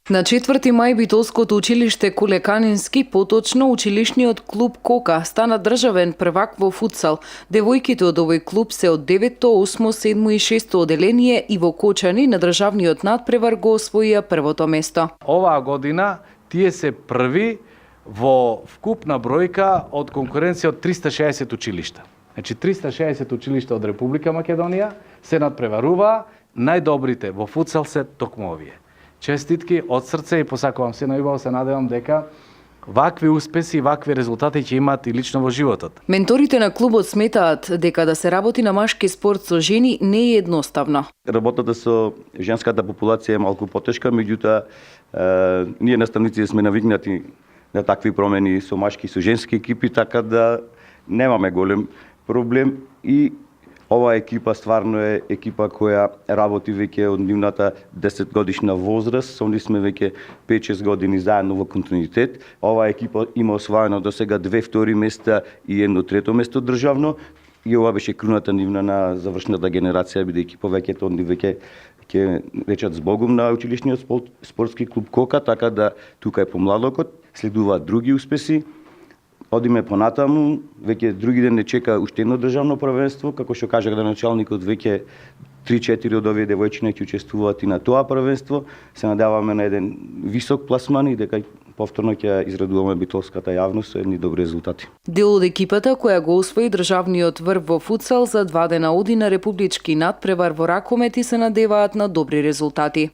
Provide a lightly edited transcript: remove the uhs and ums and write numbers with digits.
На 4 мај Битолското училиште Куле Канински, поточно училишниот клуб Кока, стана државен првак во футсал. Девојките од овој клуб се од 9-то, 8-то, 7-то и 6-то оделение и во Кочани на државниот надпревар го освоија првото место. Оваа година тие се први во вкупна бројка од конкуренција од 360 училишта. Значи 360 училишта од Република Македонија се надпреваруваа, најдобрите во футсал се токму овие. Честитки од срце и посакувам се најубаво, се надевам дека вакви успеси и вакви резултати ќе имаат и лично во животот. Менторите на клубот сметаат дека да се работи на машки спорт со жени не е едноставно. Работата со женската популација е малку потешка, меѓутоа ние наставници сме навикнати на такви промени со машки и со женски екипи, така да немаме голем проблем и оваа екипа стварно е екипа која работи веќе од нивната 10 годишна возраст. Со нив сме веќе 5-6 години заедно во континуитет. Оваа екипа има освоено до сега 2 втори места и 1 трето место државно. И ова беше круната нивна на завршната генерација, бидејќи повеќето од нив веќе ќе речат збогум на училишниот спортски клуб Кока, така да тука е помладокот, следуваат други успеси. Одиме понатаму, веќе други ден не чека уште едно државно првенство, како што кажа градоначалникот, веќе 3-4 од овие девојчиња ќе учествуваат и на тоа првенство. Се надеваме на еден висок пласман и дека повторно ќе израдуваме битолската јавност со едни добри резултати. Дел од екипата која го освои државниот врв во футсал за 2 дена оди на републички надпревар во ракомет и се надеваат на добри резултати.